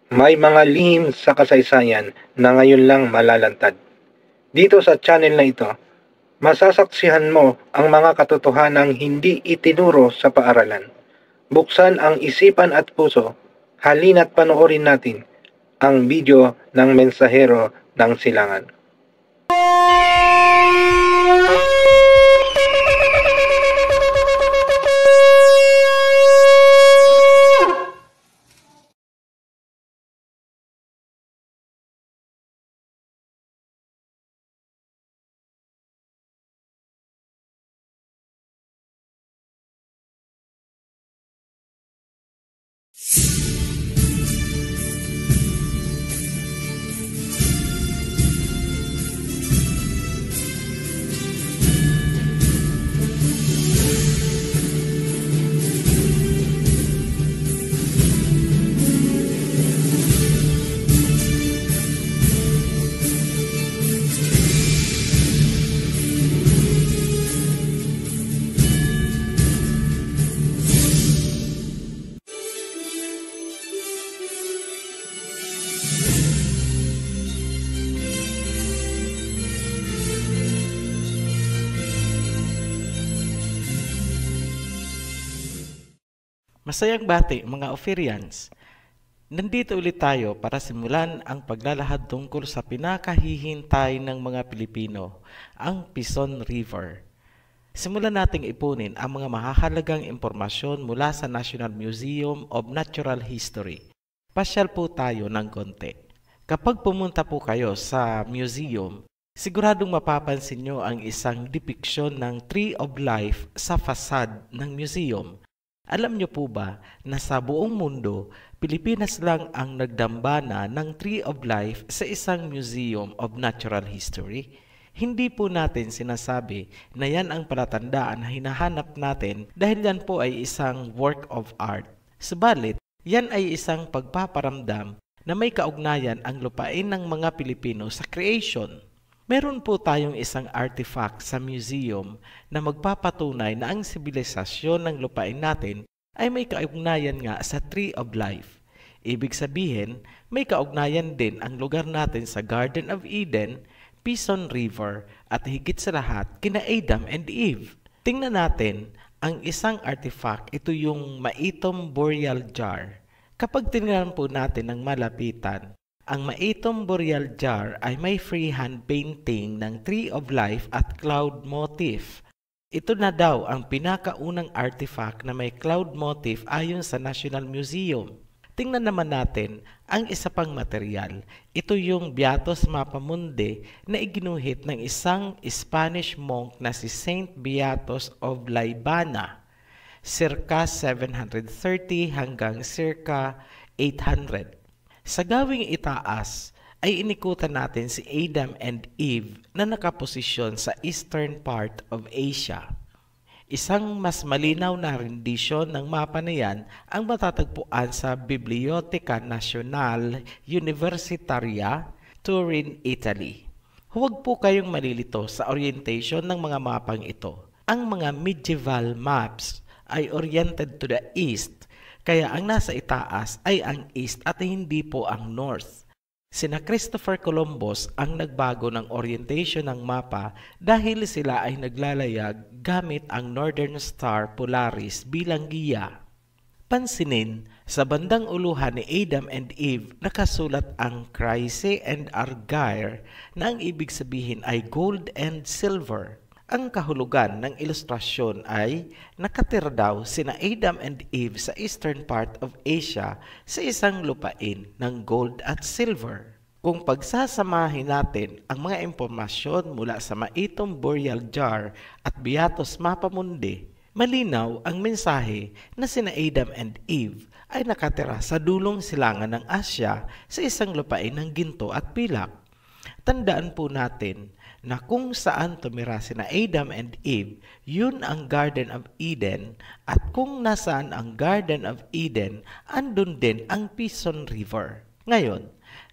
May mga lihim sa kasaysayan na ngayon lang malalantad. Dito sa channel na ito, masasaksihan mo ang mga katotohanang hindi itinuro sa paaralan. Buksan ang isipan at puso, halina't panoorin natin ang video ng Mensahero ng Silangan. Masayang bati mga Ophirians! Nandito ulit tayo para simulan ang paglalahad tungkol sa pinakahihintay ng mga Pilipino, ang Pison River. Simulan nating ipunin ang mga mahahalagang impormasyon mula sa National Museum of Natural History. Pasyal po tayo ng konti. Kapag pumunta po kayo sa museum, siguradong mapapansin nyo ang isang depiction ng Tree of Life sa fasad ng museum. Alam niyo po ba na sa buong mundo, Pilipinas lang ang nagdambana ng Tree of Life sa isang Museum of Natural History? Hindi po natin sinasabi na yan ang palatandaan na hinahanap natin dahil yan po ay isang work of art. Subalit, yan ay isang pagpaparamdam na may kaugnayan ang lupain ng mga Pilipino sa creation. Meron po tayong isang artifact sa museum na magpapatunay na ang sibilisasyon ng lupain natin ay may kaugnayan nga sa Tree of Life. Ibig sabihin, may kaugnayan din ang lugar natin sa Garden of Eden, Pison River, at higit sa lahat, kina Adam and Eve. Tingnan natin ang isang artifact, ito yung Maitom Burial Jar. Kapag tingnan po natin ng malapitan, ang Maitom Burial Jar ay may freehand painting ng Tree of Life at cloud motif. Ito na daw ang pinakaunang artifact na may cloud motif ayon sa National Museum. Tingnan naman natin ang isa pang material. Ito yung Beatus Mapamundi na iginuhit ng isang Spanish monk na si Saint Beatus of Laibana, circa 730 hanggang circa 800. Sa gawing itaas ay inikutan natin si Adam and Eve na nakaposisyon sa eastern part of Asia. Isang mas malinaw na rendisyon ng mapa na yan ang matatagpuan sa Biblioteca Nazionale Universitaria, Turin, Italy. Huwag po kayong malilito sa orientation ng mga mapang ito. Ang mga medieval maps ay oriented to the east, kaya ang nasa itaas ay ang east at hindi po ang north. Sina Christopher Columbus ang nagbago ng orientation ng mapa dahil sila ay naglalayag gamit ang Northern Star Polaris bilang giya. Pansinin, sa bandang uluhan ni Adam and Eve nakasulat ang Chryse and Argyre na ang ibig sabihin ay gold and silver. Ang kahulugan ng ilustrasyon ay nakatira daw sina Adam and Eve sa eastern part of Asia sa isang lupain ng gold at silver. Kung pagsasamahin natin ang mga impormasyon mula sa Maitom Burial Jar at Beatus Mapamundi, malinaw ang mensahe na sina Adam and Eve ay nakatira sa dulong silangan ng Asya sa isang lupain ng ginto at pilak. Tandaan po natin na kung saan tumira sina Adam and Eve, yun ang Garden of Eden, at kung nasaan ang Garden of Eden, andun din ang Pison River. Ngayon,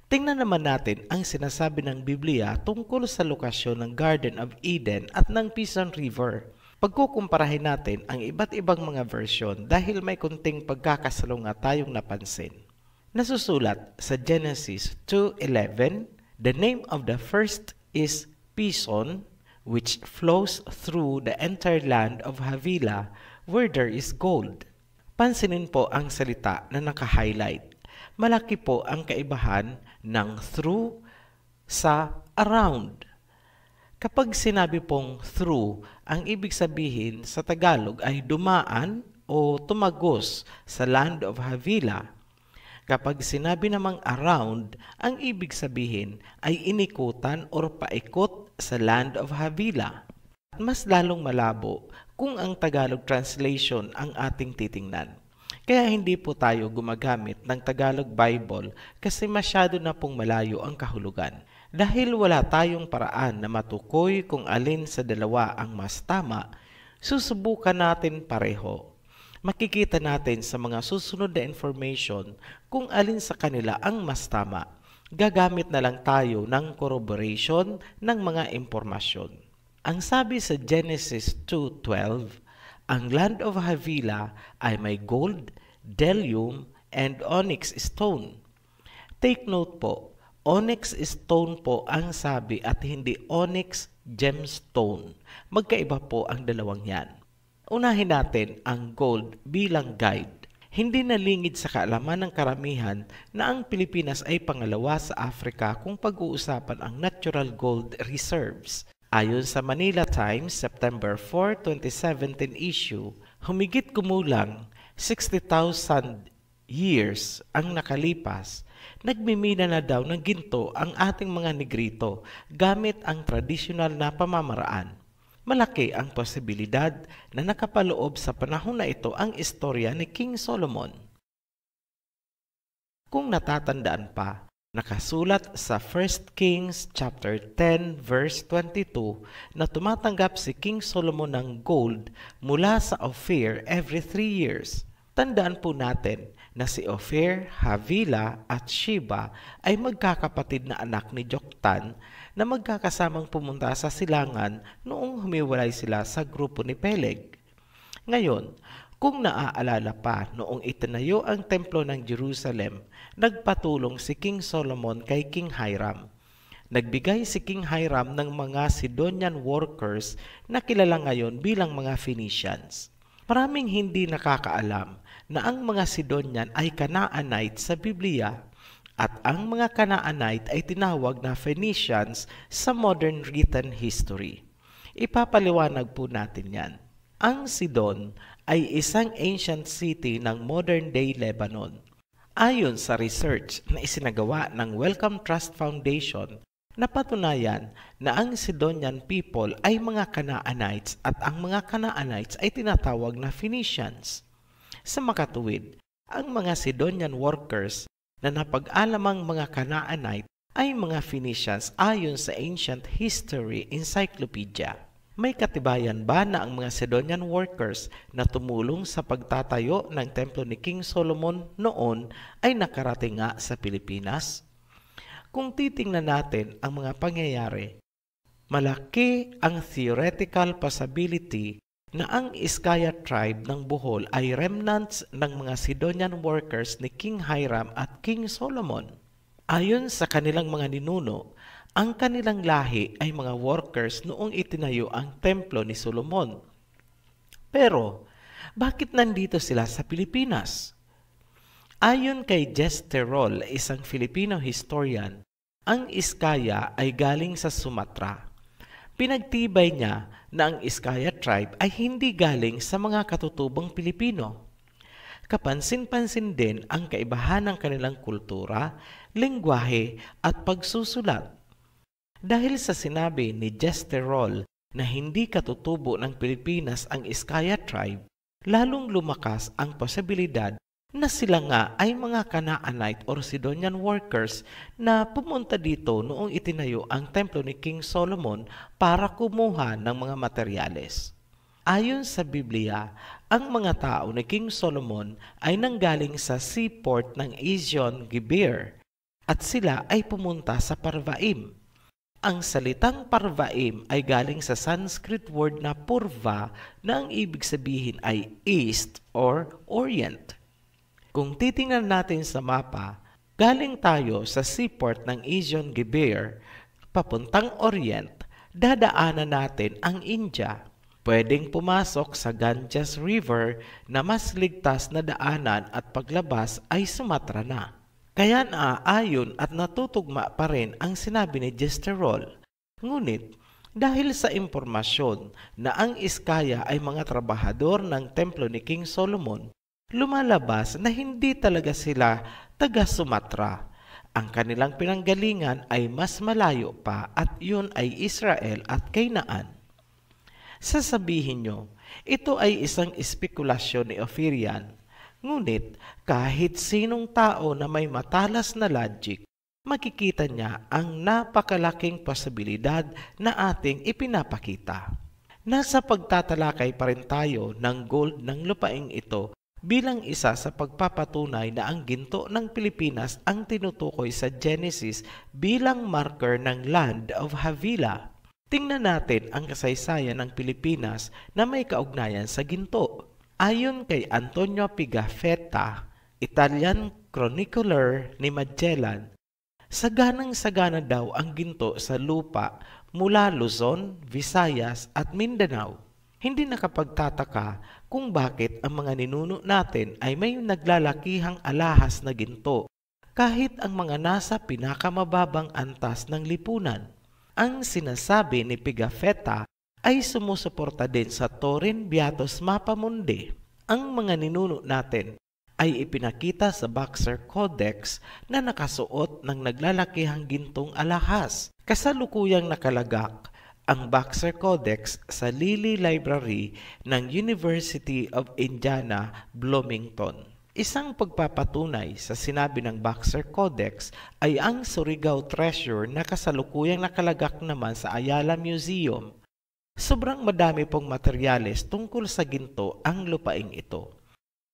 tingnan naman natin ang sinasabi ng Biblia tungkol sa lokasyon ng Garden of Eden at ng Pison River. Pagkukumparahin natin ang iba't ibang mga version dahil may kunting pagkakasalungat tayong napansin. Nasusulat sa Genesis 2:11, the name of the first is Pison, which flows through the entire land of Havilah, where there is gold. Pansinin po ang salita na naka-highlight. Malaki po ang kaibahan ng through sa around. Kapag sinabi pong through, ang ibig sabihin sa Tagalog ay dumaan o tumagos sa land of Havilah. Kapag sinabi namang around, ang ibig sabihin ay inikutan o paikot sa land of Havilah. Mas lalong malabo kung ang Tagalog translation ang ating titingnan. Kaya hindi po tayo gumagamit ng Tagalog Bible kasi masyado na pong malayo ang kahulugan. Dahil wala tayong paraan na matukoy kung alin sa dalawa ang mas tama, susubukan natin pareho. Makikita natin sa mga susunod na information kung alin sa kanila ang mas tama. Gagamit na lang tayo ng corroboration ng mga impormasyon. Ang sabi sa Genesis 2:12, ang land of Havilah ay may gold, bdellium, and onyx stone. Take note po, onyx stone po ang sabi at hindi onyx gemstone. Magkaiba po ang dalawang yan. Unahin natin ang gold bilang guide. Hindi nalingid sa kaalaman ng karamihan na ang Pilipinas ay pangalawa sa Africa kung pag-uusapan ang natural gold reserves. Ayon sa Manila Times, September 4, 2017 issue, humigit kumulang 60,000 years ang nakalipas, nagmimina na daw ng ginto ang ating mga Negrito gamit ang tradisyonal na pamamaraan. Malaki ang posibilidad na nakapaloob sa panahon na ito ang istorya ni King Solomon. Kung natatandaan pa, nakasulat sa 1 Kings chapter 10 verse 22 na tumatanggap si King Solomon ng gold mula sa Ophir every 3 years. Tandaan po natin na si Ophir, Havilah at Sheba ay magkakapatid na anak ni Joktan na magkakasamang pumunta sa silangan noong humiwalay sila sa grupo ni Peleg. Ngayon, kung naaalala pa noong itinayo ang templo ng Jerusalem, nagpatulong si King Solomon kay King Hiram. Nagbigay si King Hiram ng mga Sidonian workers na kilala ngayon bilang mga Phoenicians. Maraming hindi nakakaalam na ang mga Sidonian ay Canaanite sa Biblia at ang mga Canaanite ay tinawag na Phoenicians sa modern written history. Ipapaliwanag po natin yan. Ang Sidon ay isang ancient city ng modern-day Lebanon. Ayon sa research na isinagawa ng Wellcome Trust Foundation, napatunayan na ang Sidonian people ay mga Canaanites at ang mga Canaanites ay tinatawag na Phoenicians. Sa makatuwid, ang mga Sidonian workers na napag-alamang mga Canaanite ay mga Phoenicians ayon sa Ancient History Encyclopedia. May katibayan ba na ang mga Sidonian workers na tumulong sa pagtatayo ng templo ni King Solomon noon ay nakarating nga sa Pilipinas? Kung titingnan natin ang mga pangyayari, malaki ang theoretical possibility na ang Iskaya tribe ng Bohol ay remnants ng mga Sidonian workers ni King Hiram at King Solomon. Ayon sa kanilang mga ninuno, ang kanilang lahi ay mga workers noong itinayo ang templo ni Solomon. Pero, bakit nandito sila sa Pilipinas? Ayon kay Jesterol, isang Filipino historian, ang Iskaya ay galing sa Sumatra. Pinagtibay niya na ang Iskaya tribe ay hindi galing sa mga katutubong Pilipino. Kapansin-pansin din ang kaibahan ng kanilang kultura, lengguwahe at pagsusulat. Dahil sa sinabi ni Jesterol na hindi katutubo ng Pilipinas ang Iskaya tribe, lalong lumakas ang posibilidad na sila nga ay mga Canaanite or Sidonian workers na pumunta dito noong itinayo ang templo ni King Solomon para kumuha ng mga materyales. Ayon sa Biblia, ang mga tao ni King Solomon ay nanggaling sa seaport ng Ezion Geber at sila ay pumunta sa Parvaim. Ang salitang Parvaim ay galing sa Sanskrit word na Purva na ang ibig sabihin ay East or Orient. Kung titingnan natin sa mapa, Galing tayo sa seaport ng Ezion Geber, papuntang Orient, dadaanan natin ang India. Pwedeng pumasok sa Ganges River na mas ligtas na daanan at paglabas ay Sumatra na. Kaya naaayon at natutugma pa rin ang sinabi ni Gesterol. Ngunit dahil sa impormasyon na ang Iskaya ay mga trabahador ng templo ni King Solomon, lumalabas na hindi talaga sila taga Sumatra. Ang kanilang pinanggalingan ay mas malayo pa at yun ay Israel at Canaan. Sasabihin nyo, ito ay isang espekulasyon ni Ophirian. Ngunit kahit sinong tao na may matalas na logic, makikita niya ang napakalaking posibilidad na ating ipinapakita. Nasa pagtatalakay pa rin tayo ng gold ng lupaing ito bilang isa sa pagpapatunay na ang ginto ng Pilipinas ang tinutukoy sa Genesis bilang marker ng Land of Havilah. Tingnan natin ang kasaysayan ng Pilipinas na may kaugnayan sa ginto. Ayon kay Antonio Pigafetta, Italian chronicler ni Magellan, saganang-sagana daw ang ginto sa lupa mula Luzon, Visayas at Mindanao. Hindi nakapagtataka kung bakit ang mga ninuno natin ay may naglalakihang alahas na ginto kahit ang mga nasa pinakamababang antas ng lipunan. Ang sinasabi ni Pigafetta ay sumusuporta din sa Torin Beatus Mapamundi. Ang mga ninuno natin ay ipinakita sa Boxer Codex na nakasuot ng naglalakihang gintong alahas. Kasalukuyang nakalagak ang Boxer Codex sa Lilly Library ng University of Indiana, Bloomington. Isang pagpapatunay sa sinabi ng Boxer Codex ay ang Surigao Treasure na kasalukuyang nakalagak naman sa Ayala Museum. Sobrang madami pong materyales tungkol sa ginto ang lupaing ito.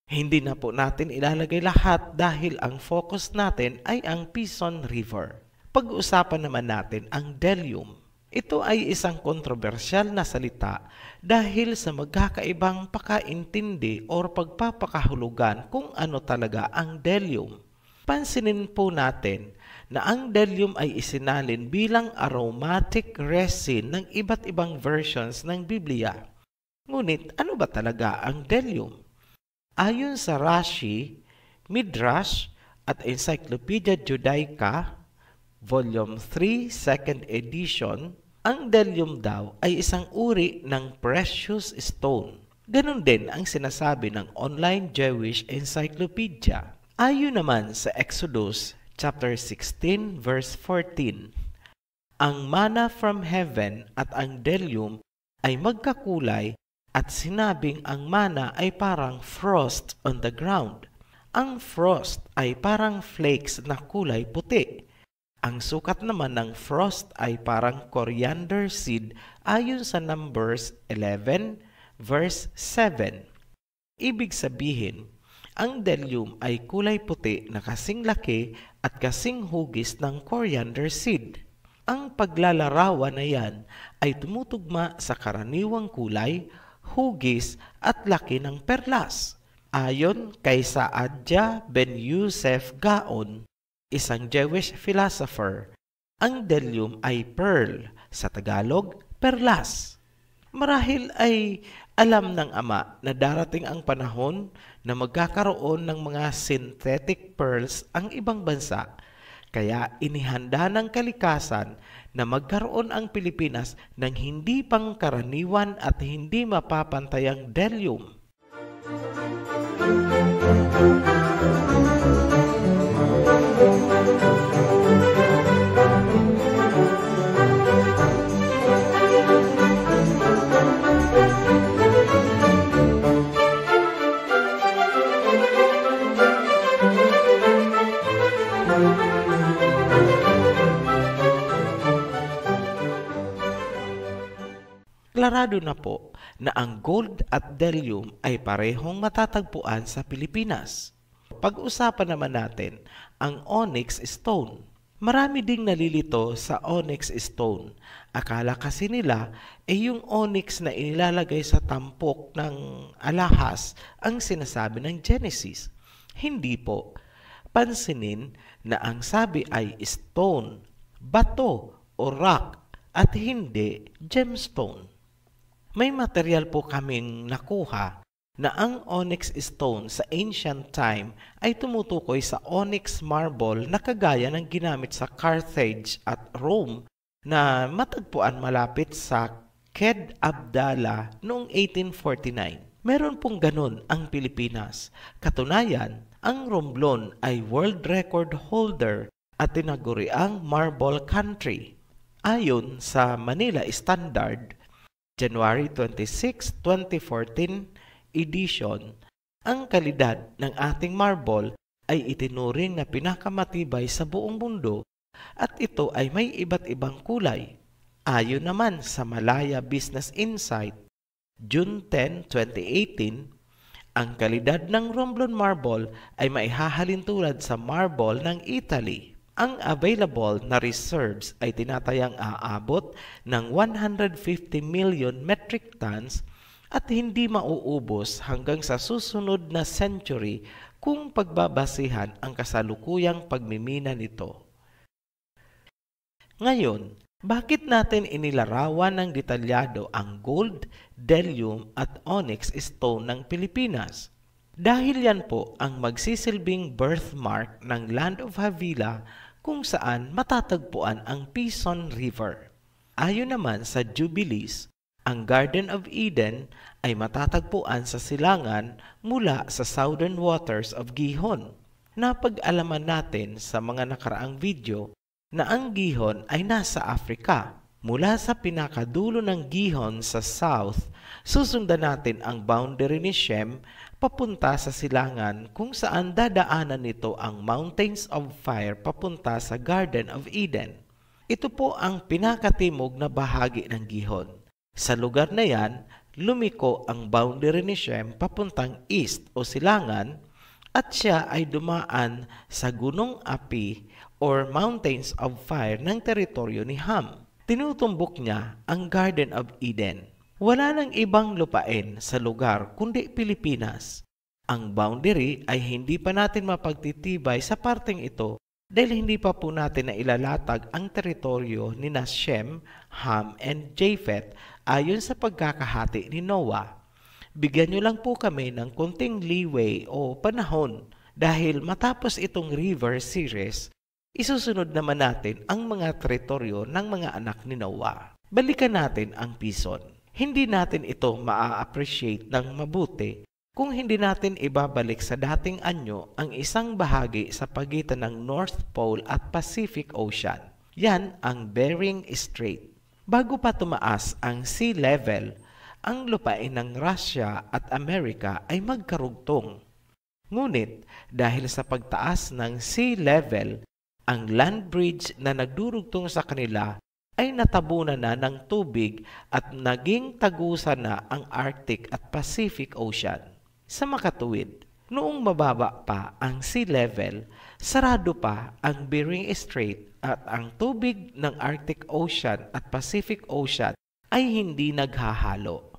Hindi na po natin ilalagay lahat dahil ang focus natin ay ang Pison River. Pag-uusapan naman natin ang Delium. Ito ay isang kontrobersyal na salita dahil sa magkakaibang pakaintindi o pagpapakahulugan kung ano talaga ang Delium. Pansinin po natin na ang Delium ay isinalin bilang aromatic resin ng iba't ibang versions ng Biblia. Ngunit ano ba talaga ang Delium? Ayon sa Rashi, Midrash at Encyclopedia Judaica, Volume 3, 2nd edition, ang Delium daw ay isang uri ng precious stone. Ganon din ang sinasabi ng online Jewish Encyclopedia. Ayon naman sa Exodus chapter 16 verse 14, ang manna from heaven at ang Delium ay magkakulay at sinabing ang manna ay parang frost on the ground. Ang frost ay parang flakes na kulay puti. Ang sukat naman ng frost ay parang coriander seed ayon sa Numbers 11 verse 7. Ibig sabihin, ang Delium ay kulay puti na kasing laki at kasing hugis ng coriander seed. Ang paglalarawan na yan ay tumutugma sa karaniwang kulay, hugis at laki ng perlas. Ayon kay Saadia Ben Yosef Gaon, isang Jewish philosopher, ang Delium ay pearl, sa Tagalog, perlas. Marahil ay alam ng ama na darating ang panahon na magkakaroon ng mga synthetic pearls ang ibang bansa, kaya inihanda ng kalikasan na magkaroon ang Pilipinas ng hindi pangkaraniwan at hindi mapapantayang Delium. Deklarado na po na ang gold at Delium ay parehong matatagpuan sa Pilipinas. Pag-usapan naman natin ang onyx stone. Marami ding nalilito sa onyx stone. Akala kasi nila yung onyx na inilalagay sa tampok ng alahas ang sinasabi ng Genesis. Hindi po. Pansinin na ang sabi ay stone, bato o rock at hindi gemstone. May material po kaming nakuha na ang onyx stone sa ancient time ay tumutukoy sa onyx marble na kagaya ng ginamit sa Carthage at Rome na matagpuan malapit sa Ked Abdallah noong 1849. Meron pong ganun ang Pilipinas. Katunayan, ang Romblon ay world record holder at tinaguriang marble country. Ayon sa Manila Standard, January 26, 2014 edition, ang kalidad ng ating marble ay itinuring na pinakamatibay sa buong mundo at ito ay may iba't ibang kulay. Ayon naman sa Malaya Business Insight, June 10, 2018, ang kalidad ng Romblon marble ay maihahalin tulad sa marble ng Italy. Ang available na reserves ay tinatayang aabot ng 150 million metric tons at hindi mauubos hanggang sa susunod na century kung pagbabasihan ang kasalukuyang pagmimina nito. Ngayon, bakit natin inilarawan ng detalyado ang gold, bdellium at onyx stone ng Pilipinas? Dahil yan po ang magsisilbing birthmark ng Land of Havilah kung saan matatagpuan ang Pison River. Ayon naman sa Jubilees, ang Garden of Eden ay matatagpuan sa silangan mula sa southern waters of Gihon. Napag-alaman natin sa mga nakaraang video na ang Gihon ay nasa Africa. Mula sa pinakadulo ng Gihon sa south, susundan natin ang boundary ni Shem papunta sa silangan kung saan dadaanan nito ang Mountains of Fire papunta sa Garden of Eden. Ito po ang pinakatimog na bahagi ng Gihon. Sa lugar na yan, lumiko ang boundary ni Shem papuntang east o silangan at siya ay dumaan sa gunong api or Mountains of Fire ng teritoryo ni Ham. Tinutumbok niya ang Garden of Eden. Wala nang ibang lupain sa lugar kundi Pilipinas. Ang boundary ay hindi pa natin mapagtitibay sa parteng ito dahil hindi pa po natin na ilalatag ang teritoryo ni Shem, Ham, and Japheth ayon sa pagkakahati ni Noah. Bigyan nyo lang po kami ng konting leeway o panahon dahil matapos itong river series, isusunod naman natin ang mga teritoryo ng mga anak ni Noah. Balikan natin ang Pison. Hindi natin ito maa-appreciate ng mabuti kung hindi natin ibabalik sa dating anyo ang isang bahagi sa pagitan ng North Pole at Pacific Ocean. Yan ang Bering Strait. Bago pa tumaas ang sea level, ang lupain ng Russia at Amerika ay magkarugtong. Ngunit dahil sa pagtaas ng sea level, ang land bridge na nagdurugtong sa kanila ay natabunan na ng tubig at naging tagusan na ang Arctic at Pacific Ocean. Sa makatuwid, noong mababa pa ang sea level, sarado pa ang Bering Strait at ang tubig ng Arctic Ocean at Pacific Ocean ay hindi naghahalo.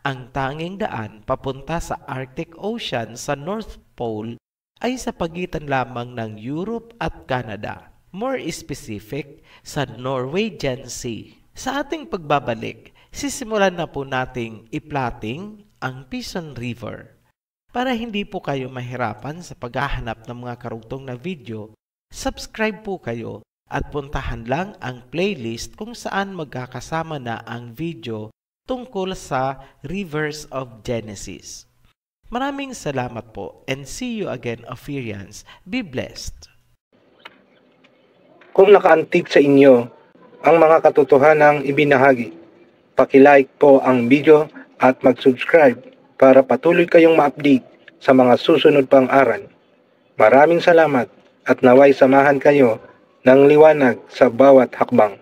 Ang tanging daan papunta sa Arctic Ocean sa North Pole ay sa pagitan lamang ng Europe at Canada. More specific, sa Norwegian Sea. Sa ating pagbabalik, sisimulan na po nating i-plotting ang Pison River. Para hindi po kayo mahirapan sa paghahanap ng mga karugtong na video, subscribe po kayo at puntahan lang ang playlist kung saan magkakasama na ang video tungkol sa Rivers of Genesis. Maraming salamat po and see you again, Ophirians. Be blessed. Kung nakaantig sa inyo ang mga katotohanang ibinahagi, paki-like po ang video at mag-subscribe para patuloy kayong ma-update sa mga susunod pang aral. Maraming salamat at naway samahan kayo ng liwanag sa bawat hakbang.